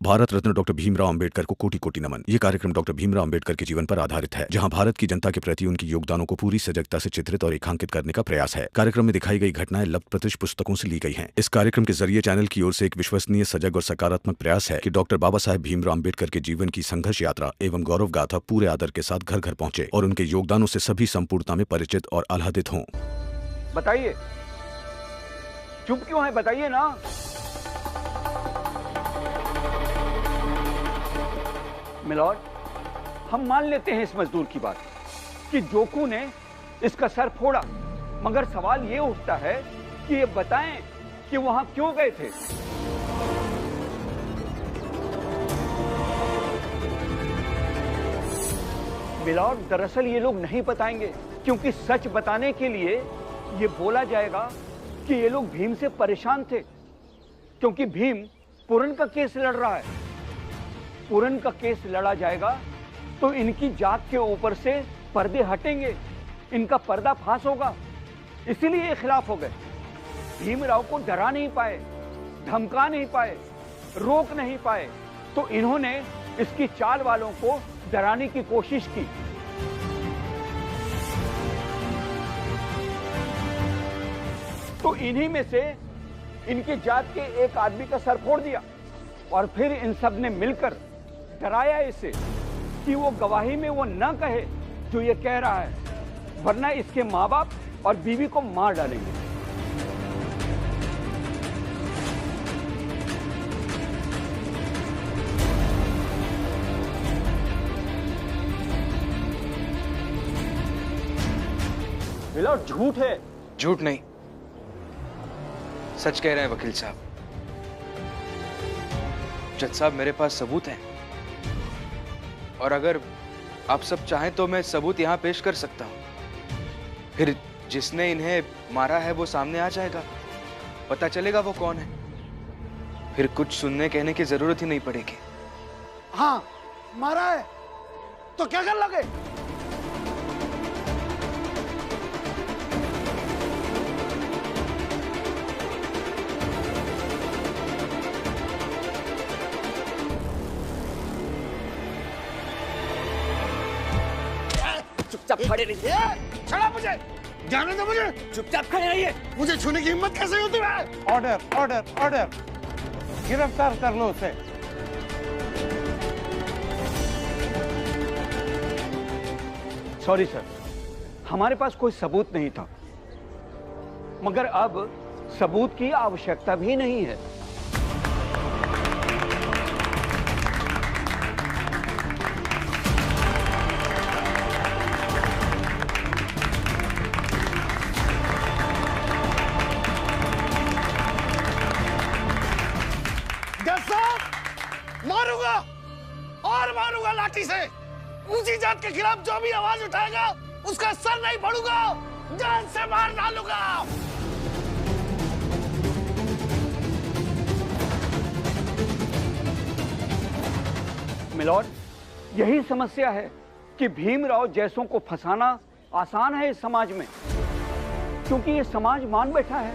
Bharat Ratna doctor Bhimrao Ambedkar को कोटि कोटि नमन। ये कार्यक्रम डॉक्टर भीमराव अंबेडकर के जीवन पर आधारित है, जहां भारत की जनता के प्रति उनके योगदानों को पूरी सजगता से चित्रित और रेखांकित करने का प्रयास है। कार्यक्रम में दिखाई गई घटनाएं लब्ध-प्रतिष्ठ पुस्तकों से ली गई हैं। इस कार्यक्रम के जरिए चैनल की ओर से एक विश्वसनीय, सजग और सकारात्मक प्रयास है कि डॉक्टर बाबा साहेब भीमराव अंबेडकर के जीवन की संघर्ष यात्रा एवं गौरव गाथा पूरे आदर के साथ घर घर पहुंचे और उनके योगदानों से सभी संपूर्णता में परिचित और आह्लादित हों। बताइए, चुप क्यों है? बताइए ना। मिलॉर्ड, हम मान लेते हैं इस मजदूर की बात कि जोकू ने इसका सर फोड़ा, मगर सवाल ये उठता है कि ये बताएं कि वहां क्यों गए थे। मिलॉर्ड, दरअसल ये लोग नहीं बताएंगे, क्योंकि सच बताने के लिए ये बोला जाएगा कि ये लोग भीम से परेशान थे, क्योंकि भीम पूरन का केस लड़ रहा है। पूरन का केस लड़ा जाएगा तो इनकी जात के ऊपर से पर्दे हटेंगे, इनका पर्दा फांस होगा, इसीलिए ये खिलाफ हो गए। भीमराव को डरा नहीं पाए, धमका नहीं पाए, रोक नहीं पाए, तो इन्होंने इसकी चाल वालों को डराने की कोशिश की। तो इन्हीं में से इनकी जात के एक आदमी का सर फोड़ दिया और फिर इन सब ने मिलकर डराया इसे कि वो गवाही में वो न कहे जो ये कह रहा है, वरना इसके माँ बाप और बीवी को मार डालेंगे। मिलॉर्ड, झूठ है। झूठ नहीं, सच कह रहे हैं वकील साहब। जज साहब, मेरे पास सबूत हैं और अगर आप सब चाहें तो मैं सबूत यहां पेश कर सकता हूं। फिर जिसने इन्हें मारा है वो सामने आ जाएगा, पता चलेगा वो कौन है। फिर कुछ सुनने कहने की जरूरत ही नहीं पड़ेगी। हाँ, मारा है तो क्या कर लगे? चुपचाप खड़े रहिए। छोड़ा मुझे, जाने दो मुझे। चुपचाप खड़े रहिए। मुझे छूने की हिम्मत कैसे होती है? Order, order, order. गिरफ्तार कर लो उसे। सॉरी सर, हमारे पास कोई सबूत नहीं था, मगर अब सबूत की आवश्यकता भी नहीं है। मारूंगा और मारूंगा लाठी से। ऊंची जात के खिलाफ जो भी आवाज उठाएगा उसका सर नहीं फोड़ूंगा, जान से मार डालूंगा। मिलॉर्ड, यही समस्या है कि भीमराव जैसों को फंसाना आसान है इस समाज में, क्योंकि ये समाज मान बैठा है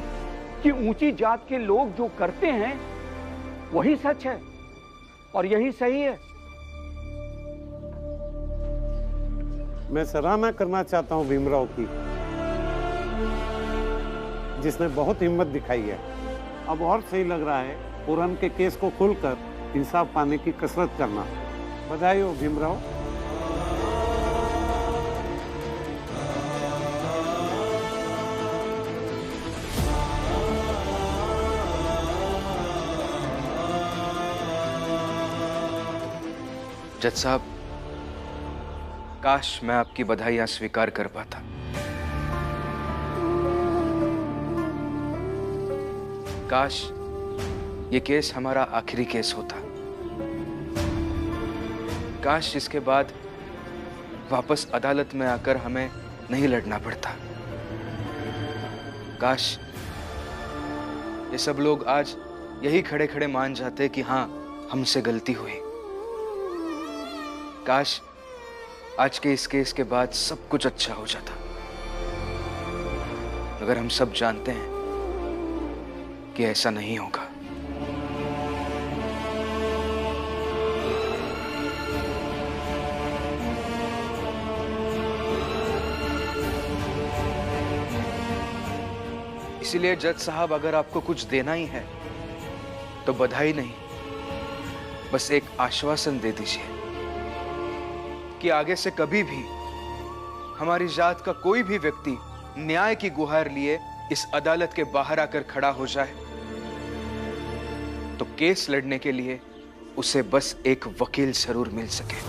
कि ऊंची जात के लोग जो करते हैं वही सच है और यही सही है। मैं सराहना करना चाहता हूं भीमराव की, जिसने बहुत हिम्मत दिखाई है। अब और सही लग रहा है पूरन के केस को खोलकर इंसाफ पाने की कसरत करना। बधाई हो भीमराव। जज साहब, काश मैं आपकी बधाइयां स्वीकार कर पाता। काश ये केस हमारा आखिरी केस होता। काश इसके बाद वापस अदालत में आकर हमें नहीं लड़ना पड़ता। काश ये सब लोग आज यही खड़े खड़े मान जाते कि हाँ, हमसे गलती हुई। काश आज के इस केस के बाद सब कुछ अच्छा हो जाता, मगर हम सब जानते हैं कि ऐसा नहीं होगा। इसीलिए जज साहब, अगर आपको कुछ देना ही है तो बधाई नहीं, बस एक आश्वासन दे दीजिए कि आगे से कभी भी हमारी जात का कोई भी व्यक्ति न्याय की गुहार लिए इस अदालत के बाहर आकर खड़ा हो जाए तो केस लड़ने के लिए उसे बस एक वकील जरूर मिल सके।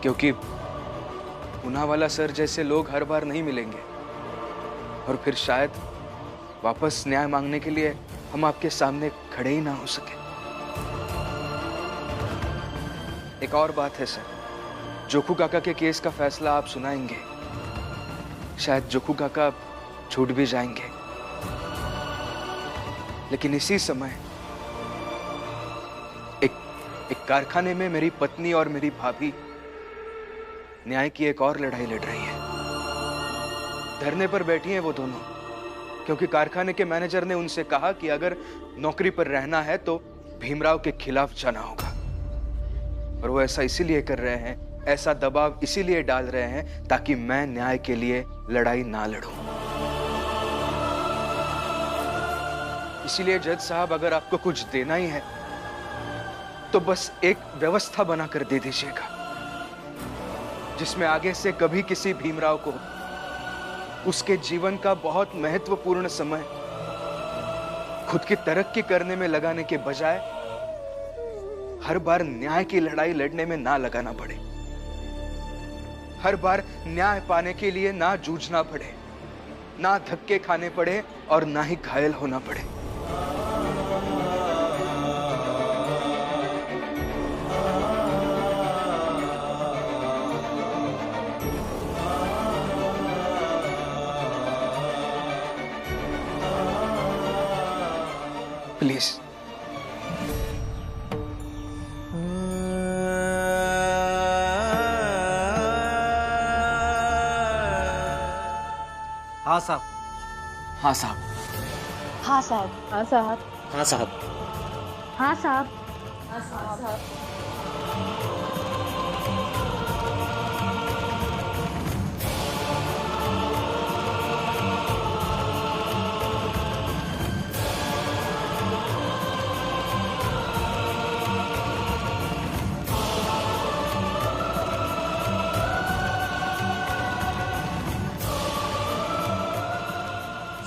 क्योंकि पूनावाला सर जैसे लोग हर बार नहीं मिलेंगे और फिर शायद वापस न्याय मांगने के लिए हम आपके सामने खड़े ही ना हो सके। एक और बात है सर, जोखू काका के केस का फैसला आप सुनाएंगे, शायद जोखू काका छूट भी जाएंगे, लेकिन इसी समय एक कारखाने में मेरी पत्नी और मेरी भाभी न्याय की एक और लड़ाई लड़ रही है। धरने पर बैठी हैं वो दोनों, क्योंकि कारखाने के मैनेजर ने उनसे कहा कि अगर नौकरी पर रहना है तो भीमराव के खिलाफ जाना होगा, और वो ऐसा इसीलिए कर रहे हैं, ऐसा दबाव इसीलिए डाल रहे हैं ताकि मैं न्याय के लिए लड़ाई ना लड़ूं। इसीलिए जज साहब, अगर आपको कुछ देना ही है तो बस एक व्यवस्था बनाकर दे दीजिएगा जिसमें आगे से कभी किसी भीमराव को उसके जीवन का बहुत महत्वपूर्ण समय खुद की तरक्की करने में लगाने के बजाय हर बार न्याय की लड़ाई लड़ने में ना लगाना पड़े, हर बार न्याय पाने के लिए ना जूझना पड़े, ना धक्के खाने पड़े और ना ही घायल होना पड़े। प्लीज। हाँ साहब। हाँ साहब। हाँ साहब। हाँ साहब। हाँ साहब। हाँ साहब। हाँ साहब।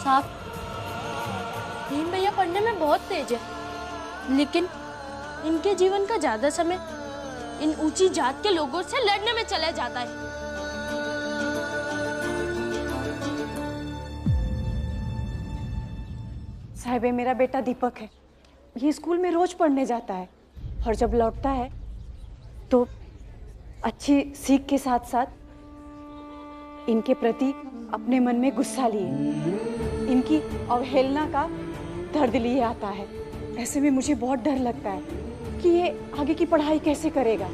साहब, भीम भैया पढ़ने में बहुत तेज है, लेकिन इनके जीवन का ज्यादा समय इन ऊंची जात के लोगों से लड़ने में चला जाता है। साहिबे, मेरा बेटा दीपक है, ये स्कूल में रोज पढ़ने जाता है और जब लौटता है तो अच्छी सीख के साथ साथ इनके प्रति अपने मन में गुस्सा लिए, इनकी अवहेलना का दर्द लिए आता है। ऐसे में मुझे बहुत डर लगता है कि ये आगे की पढ़ाई कैसे करेगा।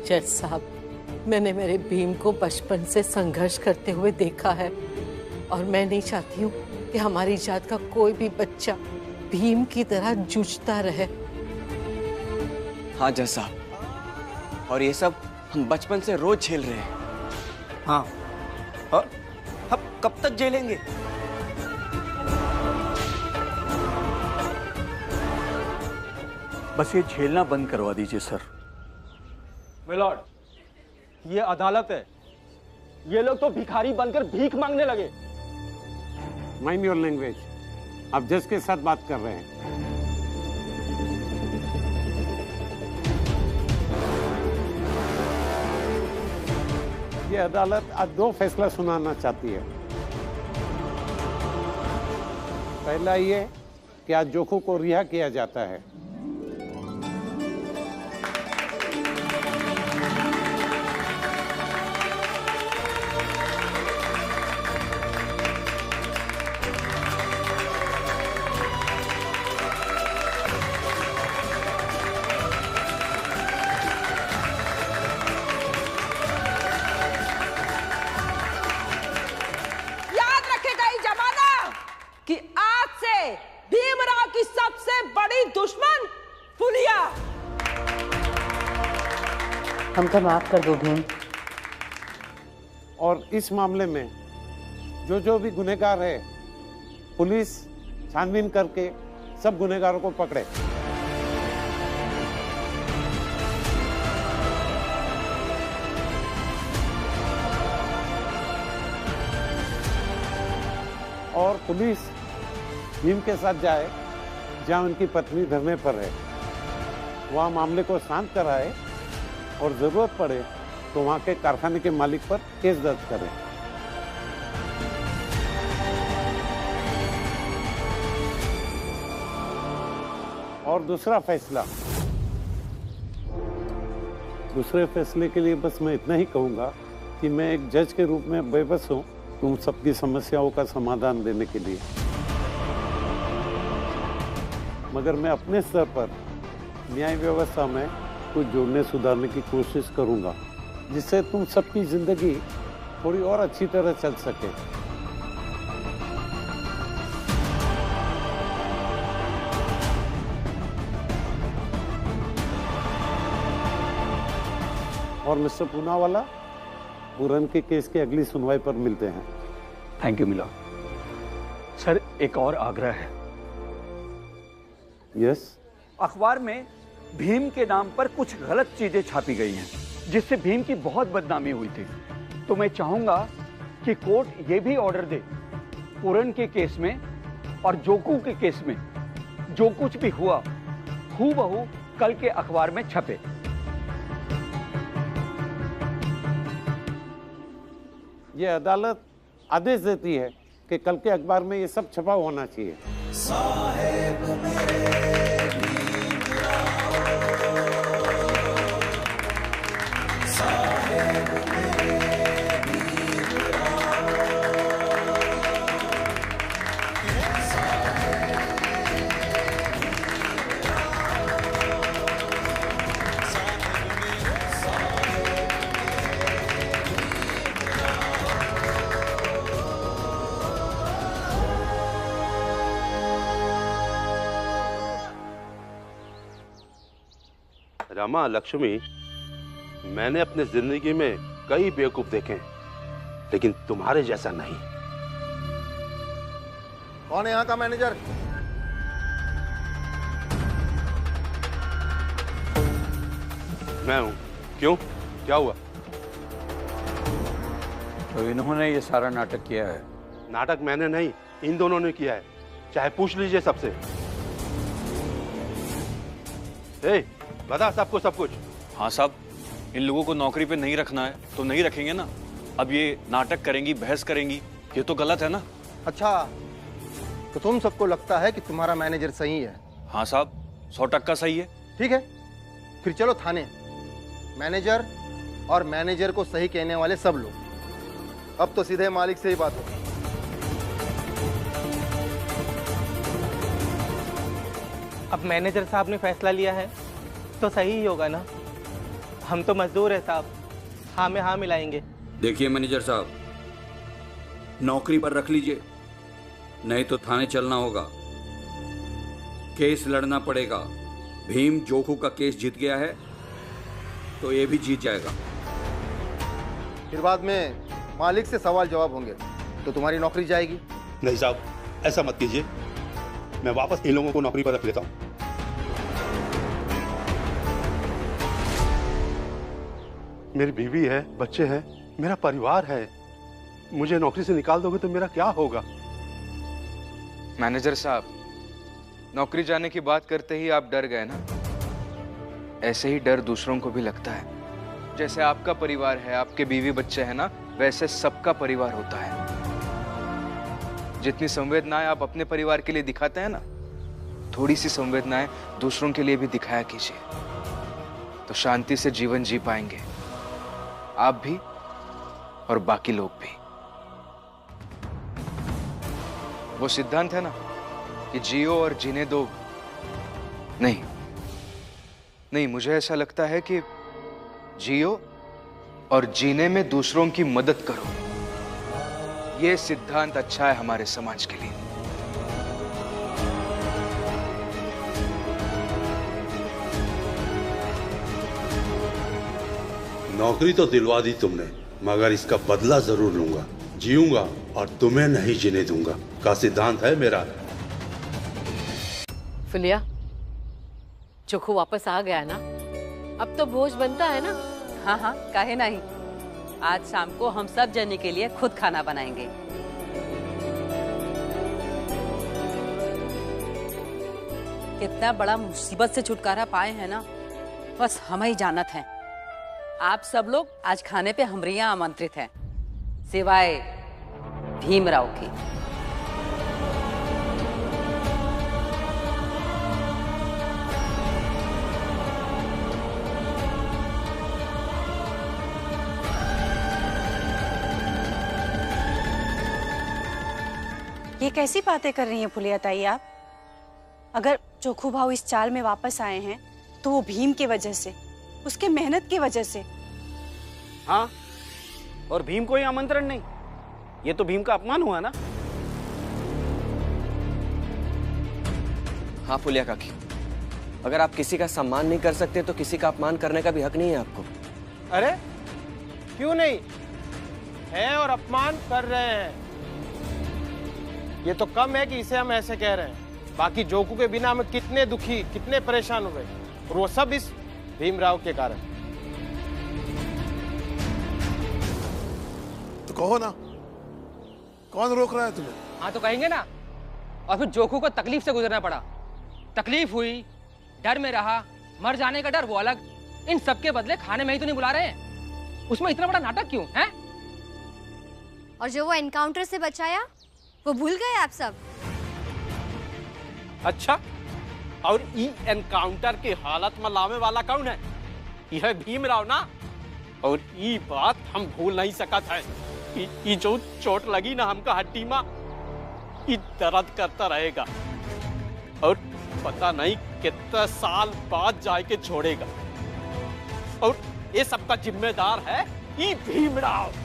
जज साहब, मैंने मेरे भीम को बचपन से संघर्ष करते हुए देखा है और मैं नहीं चाहती हूँ कि हमारी जात का कोई भी बच्चा भीम की तरह जूझता रहे। हाँ जज साहब, और ये सब हम बचपन से रोज झेल रहे हैं। हाँ, और हम कब तक झेलेंगे? बस ये झेलना बंद करवा दीजिए सर। मिलॉर्ड, ये अदालत है, ये लोग तो भिखारी बनकर भीख मांगने लगे। माइंड योर लैंग्वेज, आप जज के साथ बात कर रहे हैं। ये अदालत आज दो फैसला सुनाना चाहती है। पहला ये कि आज जोखू को रिहा किया जाता है। कि आज से भीमराव की सबसे हमको माफ कर दो भीम। और इस मामले में जो भी गुनहगार है, पुलिस छानबीन करके सब गुनहगारों को पकड़े। और पुलिस भीम के साथ जाए जहां उनकी पत्नी धरने पर है, वहां मामले को शांत कराए और जरूरत पड़े तो वहां के कारखाने के मालिक पर केस दर्ज करें। और दूसरे फैसले के लिए बस मैं इतना ही कहूंगा कि मैं एक जज के रूप में बेबस हूं तुम सबकी समस्याओं का समाधान देने के लिए, मगर मैं अपने स्तर पर न्याय व्यवस्था में कुछ जोड़ने सुधारने की कोशिश करूंगा, जिससे तुम सबकी जिंदगी थोड़ी और अच्छी तरह चल सके। और मिस्टर पूनावाला, पूरन के केस की अगली सुनवाई पर मिलते हैं। Thank you milord. सर, एक और आग्रह है। यस। अखबार में भीम के नाम पर कुछ गलत चीजें छापी गई हैं, जिससे भीम की बहुत बदनामी हुई थी। तो मैं चाहूंगा कि कोर्ट ये भी ऑर्डर दे, पूरन के केस में और जोकू के केस में जो कुछ भी हुआ हूबहू कल के अखबार में छपे। ये अदालत आदेश देती है कि कल के अखबार में ये सब छपा होना चाहिए। साहेब रामा, लक्ष्मी, मैंने अपने जिंदगी में कई बेवकूफ देखे, लेकिन तुम्हारे जैसा नहीं। कौन है यहाँ का मैनेजर? मैं हूं। क्यों, क्या हुआ? तो इन्होंने ये सारा नाटक किया है? नाटक मैंने नहीं, इन दोनों ने किया है, चाहे पूछ लीजिए सबसे। बता सबको सब कुछ। हाँ साहब, इन लोगों को नौकरी पे नहीं रखना है तो नहीं रखेंगे ना। अब ये नाटक करेंगी, बहस करेंगी, ये तो गलत है ना। अच्छा, तो तुम सबको लगता है कि तुम्हारा मैनेजर सही है? हाँ साहब, 100% सही है। ठीक है, फिर चलो थाने। मैनेजर और मैनेजर को सही कहने वाले सब लोग। अब तो सीधे मालिक से ही बात होगी। अब मैनेजर साहब ने फैसला लिया है तो सही ही होगा ना। हम तो मजदूर है साहब, हाँ में हाँ मिलाएंगे। देखिए मैनेजर साहब, नौकरी पर रख लीजिए, नहीं तो थाने चलना होगा, केस लड़ना पड़ेगा। भीम जोखू का केस जीत गया है तो ये भी जीत जाएगा। फिर बाद में मालिक से सवाल जवाब होंगे तो तुम्हारी नौकरी जाएगी। नहीं साहब, ऐसा मत कीजिए, मैं वापस इन लोगों को नौकरी पर रख लेता हूं। मेरी बीवी है, बच्चे हैं, मेरा परिवार है। मुझे नौकरी से निकाल दोगे तो मेरा क्या होगा? मैनेजर साहब, नौकरी जाने की बात करते ही आप डर गए ना। ऐसे ही डर दूसरों को भी लगता है। जैसे आपका परिवार है, आपके बीवी बच्चे हैं ना, वैसे सबका परिवार होता है। जितनी संवेदनाएं आप अपने परिवार के लिए दिखाते हैं ना, थोड़ी सी संवेदनाएं दूसरों के लिए भी दिखाया कीजिए, तो शांति से जीवन जी पाएंगे, आप भी और बाकी लोग भी। वो सिद्धांत है ना कि जियो और जीने दो। नहीं, मुझे ऐसा लगता है कि जियो और जीने में दूसरों की मदद करो। ये सिद्धांत अच्छा है हमारे समाज के लिए। नौकरी तो दिलवा दी तुमने, मगर इसका बदला जरूर लूंगा। जीऊंगा और तुम्हें नहीं जीने दूंगा का सिद्धांत है मेरा। फुलिया, चोखू वापस आ गया ना? अब तो भोज बनता है ना? हाँ हाँ, काहे नहीं। आज शाम को हम सब जने के लिए खुद खाना बनाएंगे। कितना बड़ा मुसीबत से छुटकारा पाए हैं ना, बस हम ही जानत हैं। आप सब लोग आज खाने पे हमरे यहाँ आमंत्रित हैं, सिवाय भीमराव की। ये कैसी बातें कर रही हैं फुलिया ताई आप? अगर चोखू भाऊ इस चाल में वापस आए हैं तो वो भीम की वजह से, उसके मेहनत की वजह से। हाँ, और भीम को ही आमंत्रण नहीं, ये तो भीम का अपमान हुआ ना। हाँ फुलिया काकी, अगर आप किसी का सम्मान नहीं कर सकते तो किसी का अपमान करने का भी हक नहीं है आपको। अरे क्यों नहीं है, और अपमान कर रहे हैं। ये तो कम है कि इसे हम ऐसे कह रहे हैं। बाकी जोकू के बिना हम कितने दुखी, कितने परेशान हुए, और वो सब इस भीमराव के कारण। तो कहो ना, कौन रोक रहा है तुम्हें? हाँ तो कहेंगे ना। और फिर जोकू को तकलीफ से गुजरना पड़ा, तकलीफ हुई, डर में रहा, मर जाने का डर वो अलग। इन सबके बदले खाने में ही तो नहीं बुला रहे हैं, उसमें इतना बड़ा नाटक क्यों है? और जो वो एनकाउंटर से बचाया वो भूल गए आप सब? अच्छा, और ई एनकाउंटर की हालत में लावे वाला कौन है? यह भीमराव ना। और ई बात हम भूल नहीं सकत है। ई जो चोट लगी ना हमका हड्डी में, ई दर्द करता रहेगा और पता नहीं कितने साल बाद जाके छोड़ेगा। और ये सबका जिम्मेदार है ई भीमराव।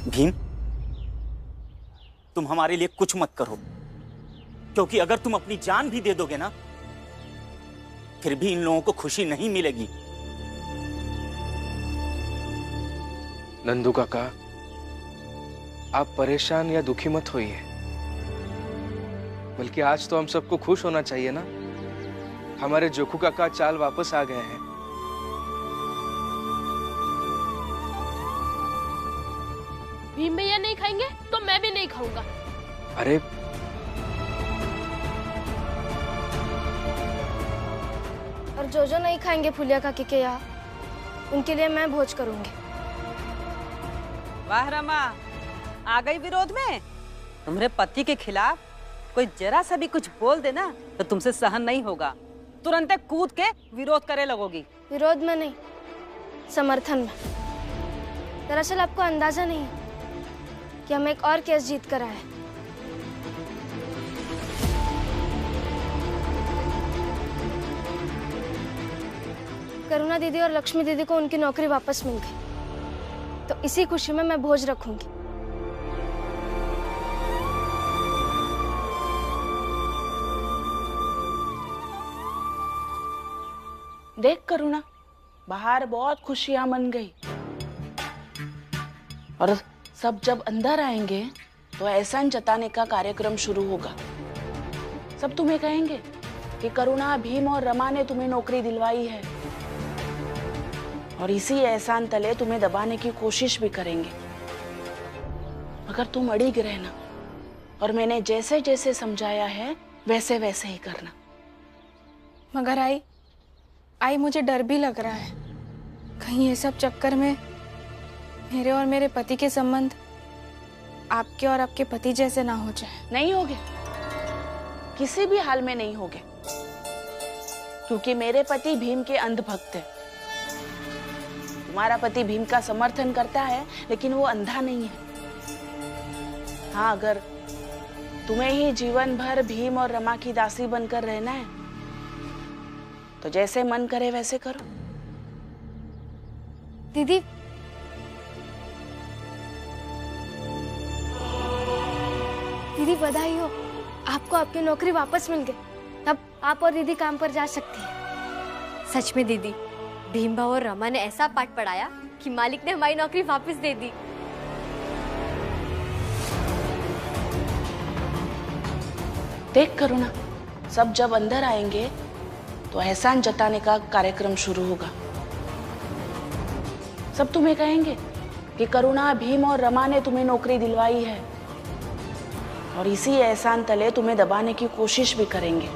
भीम, तुम हमारे लिए कुछ मत करो, क्योंकि अगर तुम अपनी जान भी दे दोगे ना, फिर भी इन लोगों को खुशी नहीं मिलेगी। नंदू काका, आप परेशान या दुखी मत होइए, बल्कि आज तो हम सबको खुश होना चाहिए ना। हमारे जोखू काका चाल वापस आ गए हैं। भीम भैया नहीं खाएंगे तो मैं भी नहीं खाऊंगा। अरे और जो नहीं खाएंगे फुलिया काकी के यहाँ, उनके लिए मैं भोज करूंगी। वाह रमा, आ गई विरोध में। तुम्हारे पति के खिलाफ कोई जरा सा भी कुछ बोल देना तो तुमसे सहन नहीं होगा, तुरंत कूद के विरोध करे लगोगी। विरोध में नहीं, समर्थन में। दरअसल आपको अंदाजा नहीं है कि हम एक और केस जीत कर आए। करुणा दीदी और लक्ष्मी दीदी को उनकी नौकरी वापस मिल गई, तो इसी खुशी में मैं भोज रखूंगी। देख करुणा, बाहर बहुत खुशियां मन गई, और सब जब अंदर आएंगे तो एहसान जताने का कार्यक्रम शुरू होगा। सब तुम्हें कहेंगे कि करुणा, भीम और रमा ने तुम्हें नौकरी दिलवाई है, और इसी एहसान तले तुम्हें दबाने की कोशिश भी करेंगे। मगर तुम अड़िग रहना, और मैंने जैसे जैसे समझाया है वैसे वैसे ही करना। मगर आई मुझे डर भी लग रहा है, कहीं ये सब चक्कर में मेरे और मेरे पति के संबंध आपके और आपके पति जैसे ना हो जाए। नहीं होगे, किसी भी हाल में नहीं होगे, क्योंकि मेरे पति भीम के अंधभक्त है। तुम्हारा पति भीम का समर्थन करता है, लेकिन वो अंधा नहीं है। हाँ, अगर तुम्हें ही जीवन भर भीम और रमा की दासी बनकर रहना है तो जैसे मन करे वैसे करो। दीदी, दीदी बधाई हो, आपको आपकी नौकरी वापस मिल गई। तब आप और दीदी काम पर जा सकती हैं। सच में दीदी, भीमबा और रमा ने ऐसा पाठ पढ़ाया कि मालिक ने हमारी नौकरी वापस दे दी। देख करुणा, सब जब अंदर आएंगे तो एहसान जताने का कार्यक्रम शुरू होगा। सब तुम्हें कहेंगे कि करुणा, भीम और रमा ने तुम्हें नौकरी दिलवाई है, और इसी एहसान तले तुम्हें दबाने की कोशिश भी करेंगे।